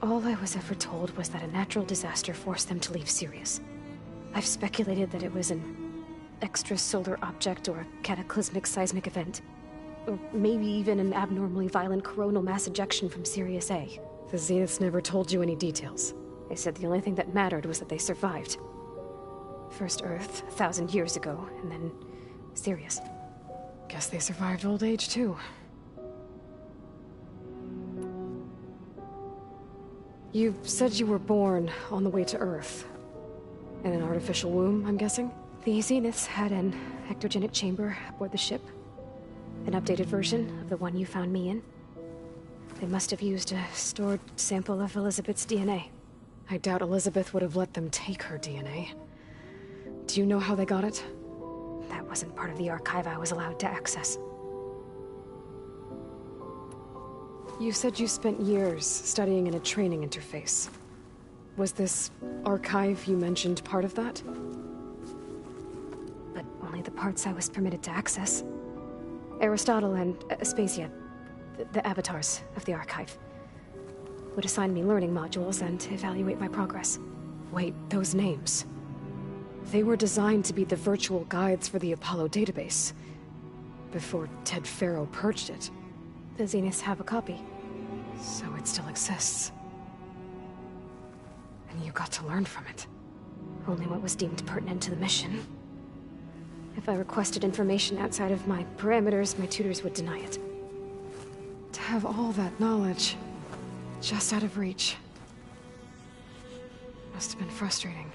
All I was ever told was that a natural disaster forced them to leave Sirius. I've speculated that it was an extrasolar object or a cataclysmic seismic event. Or maybe even an abnormally violent coronal mass ejection from Sirius A. The Zeniths never told you any details. They said the only thing that mattered was that they survived. First Earth, 1,000 years ago, and then Sirius. Guess they survived old age, too. You said you were born on the way to Earth. In an artificial womb, I'm guessing? The Zeniths had an ectogenic chamber aboard the ship. An updated version of the one you found me in. They must have used a stored sample of Elizabeth's DNA. I doubt Elizabeth would have let them take her DNA. Do you know how they got it? That wasn't part of the archive I was allowed to access. You said you spent years studying in a training interface. Was this archive you mentioned part of that? But only the parts I was permitted to access. Aristotle and Aspasia, the avatars of the archive, would assign me learning modules and evaluate my progress. Wait, those names. They were designed to be the virtual guides for the Apollo database. Before Ted Faro purged it. The Zeniths have a copy. So it still exists. And you got to learn from it. Only what was deemed pertinent to the mission. If I requested information outside of my parameters, my tutors would deny it. To have all that knowledge, just out of reach. Must have been frustrating.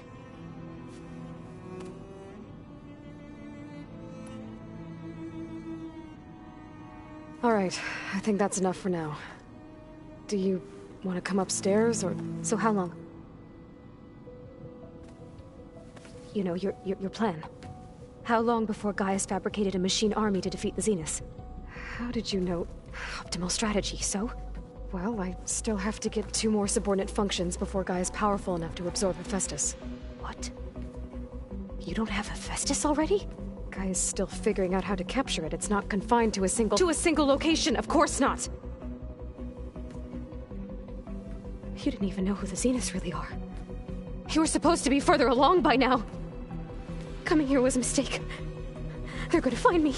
All right, I think that's enough for now. Do you want to come upstairs, or...? So how long? You know, your plan. How long before Gaius fabricated a machine army to defeat the Zeniths? How did you know? Optimal strategy, so? Well, I still have to get 2 more subordinate functions before Gaia's powerful enough to absorb Hephaestus. What? You don't have Hephaestus already? Guy's still figuring out how to capture it. It's not confined to a single location. Of course not. You didn't even know who the Zeniths really are. You were supposed to be further along by now. Coming here was a mistake. They're gonna find me.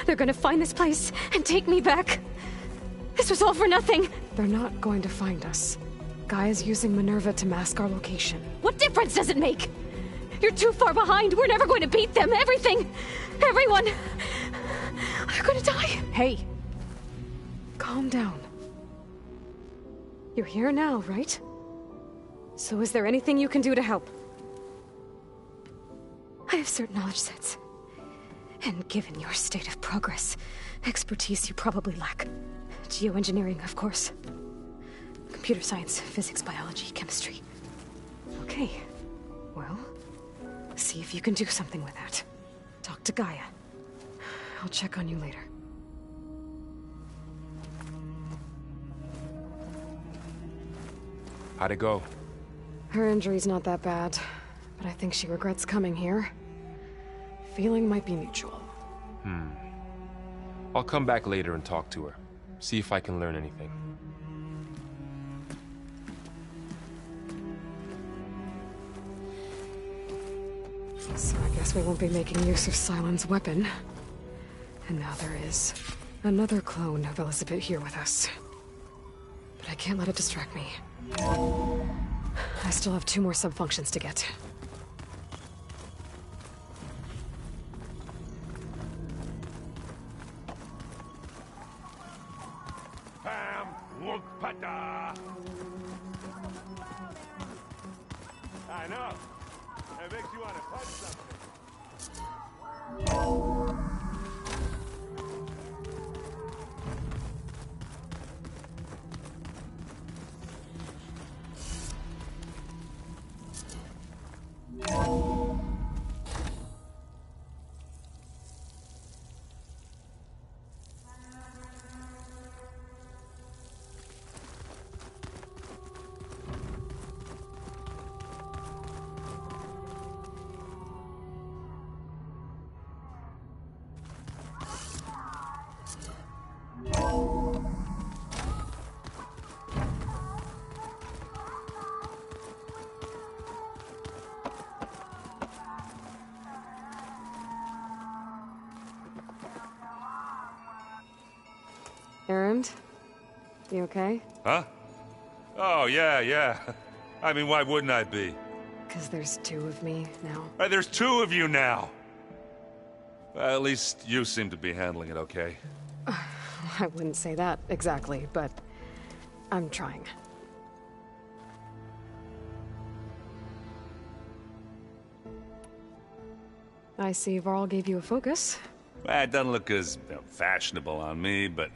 They're gonna find this place and take me back. This was all for nothing. They're not going to find us. Guy is using Minerva to mask our location. What difference does it make? You're too far behind. We're never going to beat them. Everything. Everyone. They're gonna die. Hey. Calm down. You're here now, right? So is there anything you can do to help? I have certain knowledge sets. And given your state of progress, expertise you probably lack. Geoengineering, of course. Computer science, physics, biology, chemistry. Okay. Well, see if you can do something with that. Talk to Gaia. I'll check on you later. How'd it go? Her injury's not that bad, but I think she regrets coming here. Feeling might be mutual. I'll come back later and talk to her. See if I can learn anything. So I guess we won't be making use of Sylens' weapon. And now there is another clone of Elizabeth here with us. But I can't let it distract me. I still have 2 more sub-functions to get. Pam Wukpata. I know. It makes you want to punch something. Erend? You okay? Huh? Oh, yeah. I mean, why wouldn't I be? Because there's 2 of me now. There's 2 of you now! Well, at least you seem to be handling it okay. I wouldn't say that exactly, but I'm trying. I see Varl gave you a focus. Well, it doesn't look as fashionable on me, but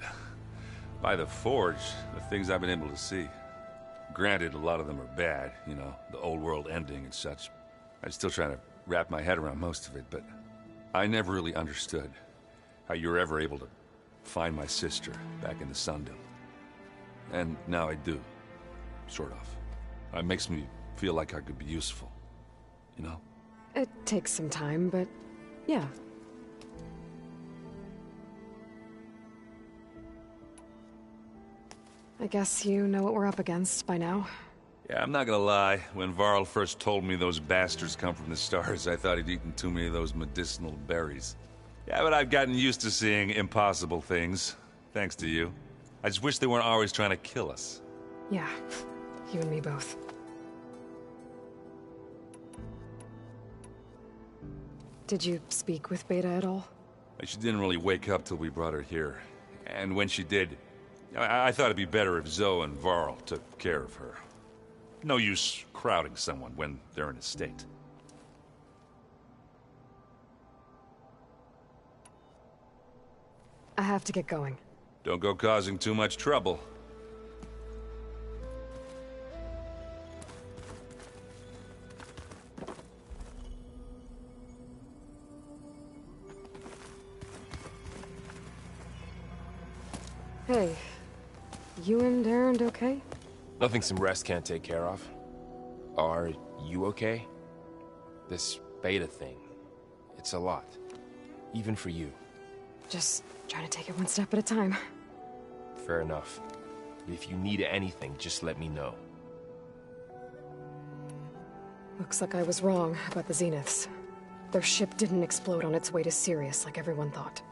by the Forge, the things I've been able to see. Granted, a lot of them are bad, you know, the old world ending and such. I'm still trying to wrap my head around most of it, but I never really understood how you were ever able to find my sister back in the Sundom. And now I do, sort of. It makes me feel like I could be useful, you know? It takes some time, but yeah. I guess you know what we're up against by now. Yeah, I'm not gonna lie. When Varl first told me those bastards come from the stars, I thought he'd eaten too many of those medicinal berries. Yeah, but I've gotten used to seeing impossible things, thanks to you. I just wish they weren't always trying to kill us. Yeah, you and me both. Did you speak with Beta at all? She didn't really wake up till we brought her here. And when she did, I thought it'd be better if Zoe and Varl took care of her. No use crowding someone when they're in a state. I have to get going. Don't go causing too much trouble. Hey, you and Erend okay? Nothing some rest can't take care of. Are you okay? This Beta thing. It's a lot. Even for you. Just trying to take it one step at a time. Fair enough. If you need anything, just let me know. Looks like I was wrong about the Zeniths. Their ship didn't explode on its way to Sirius like everyone thought.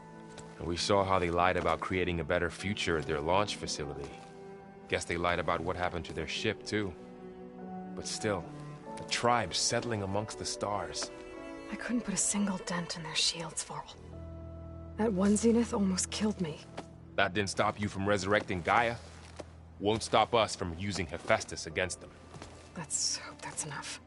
And we saw how they lied about creating a better future at their launch facility. Guess they lied about what happened to their ship, too. But still, the tribe settling amongst the stars. I couldn't put a single dent in their shields, Varl. That one Zenith almost killed me. That didn't stop you from resurrecting Gaia. Won't stop us from using Hephaestus against them. Let's hope that's enough.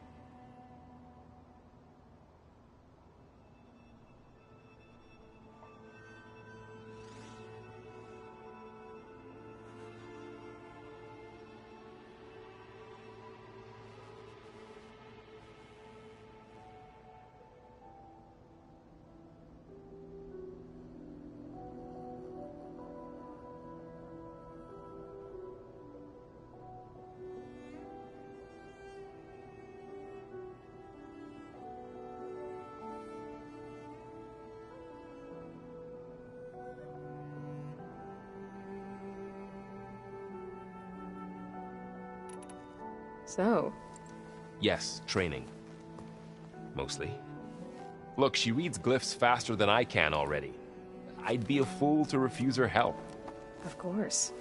So? Yes, training. Mostly. Look, she reads glyphs faster than I can already. I'd be a fool to refuse her help. Of course.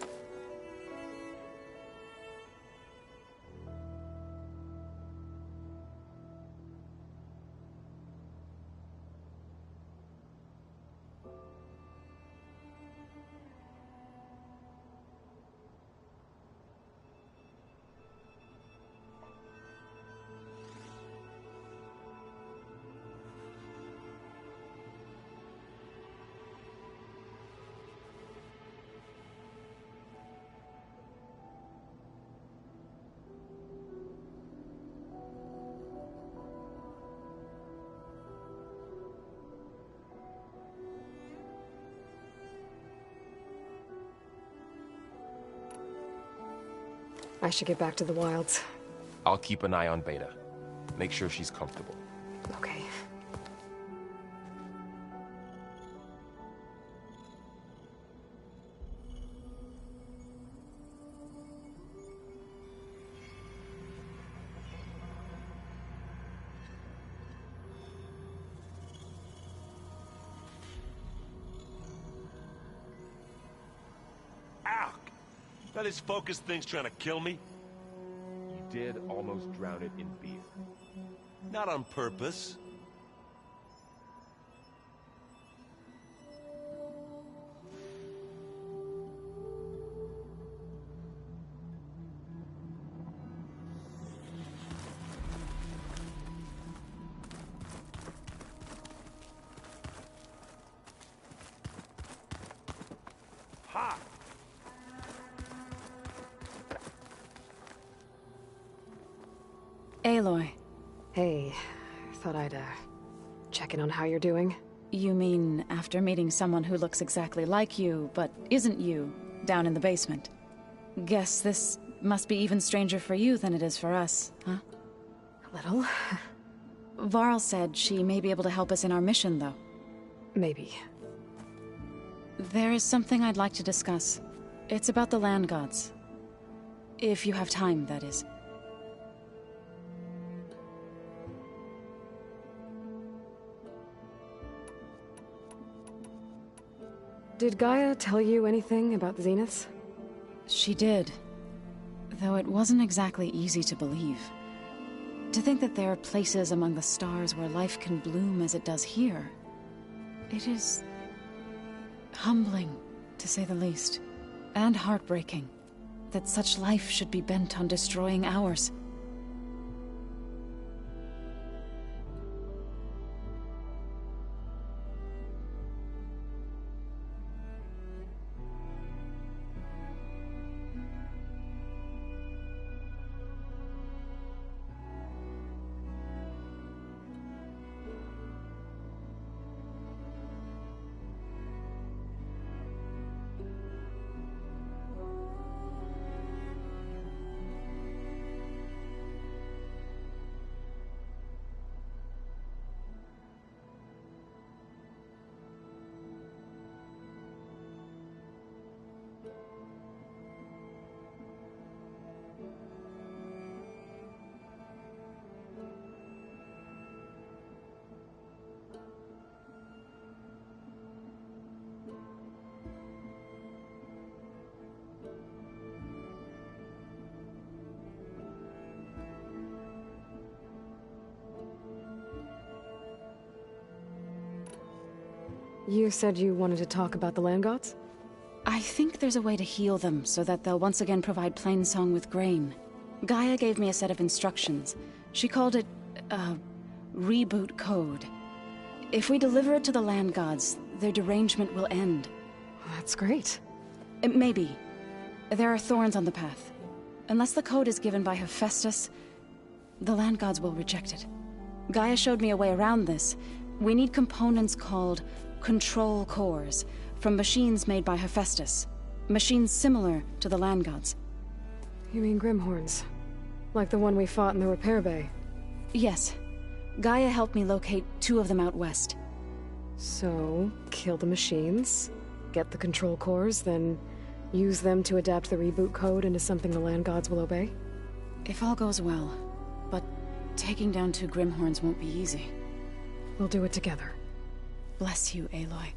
I should get back to the wilds. I'll keep an eye on Beta. Make sure she's comfortable. Okay. Ow! That his focus thing's trying to kill me? You did almost drown it in beer. Not on purpose. Ha! Aloy. Hey, thought I'd, check in on how you're doing. You mean after meeting someone who looks exactly like you, but isn't you, down in the basement? Guess this must be even stranger for you than it is for us, huh? A little. Varl said she may be able to help us in our mission, though. Maybe. There is something I'd like to discuss. It's about the land gods. If you have time, that is. Did Gaia tell you anything about the Zeniths? She did. Though it wasn't exactly easy to believe. To think that there are places among the stars where life can bloom as it does here. It is humbling, to say the least. And heartbreaking. That such life should be bent on destroying ours. You said you wanted to talk about the land gods? I think there's a way to heal them so that they'll once again provide Plainsong with grain. Gaia gave me a set of instructions. She called it, reboot code. If we deliver it to the land gods, their derangement will end. That's great. Maybe. There are thorns on the path. Unless the code is given by Hephaestus, the land gods will reject it. Gaia showed me a way around this. We need components called control cores from machines made by Hephaestus. Machines similar to the land gods. You mean Grimhorns? Like the one we fought in the repair bay? Yes. Gaia helped me locate 2 of them out west. So, kill the machines, get the control cores, then use them to adapt the reboot code into something the land gods will obey? If all goes well. But taking down 2 Grimhorns won't be easy. We'll do it together. Bless you, Aloy.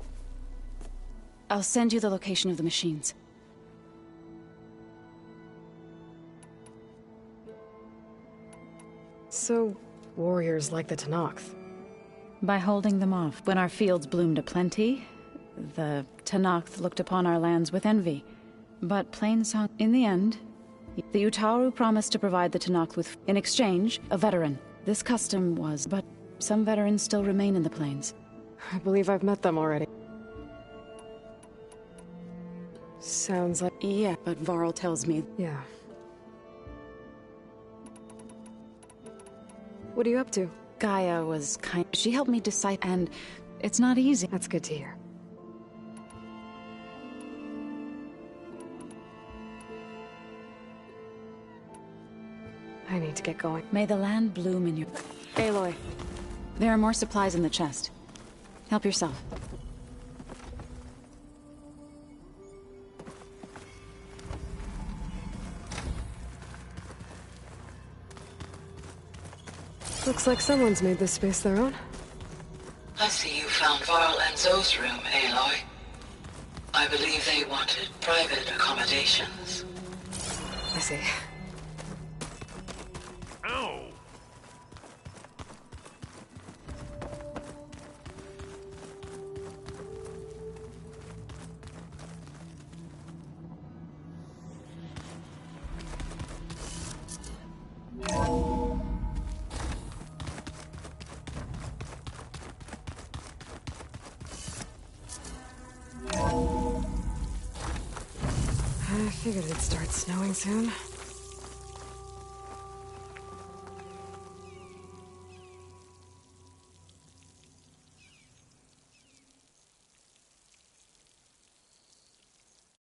I'll send you the location of the machines. So, warriors like the Tenakth. By holding them off. When our fields bloomed aplenty, the Tenakth looked upon our lands with envy. But Plainsong, in the end, the Utaru promised to provide the Tenakth with, in exchange, a veteran. This custom was, but some veterans still remain in the plains. I believe I've met them already. Sounds like... Yeah, but Varl tells me... Yeah. What are you up to? Gaia was kind... She helped me decide, and it's not easy. That's good to hear. I need to get going. May the land bloom in you. Aloy, there are more supplies in the chest. Help yourself. Looks like someone's made this space their own. I see you found Varl and Zoe's room, Aloy. I believe they wanted private accommodations. I see. Ow! I figured it'd start snowing soon.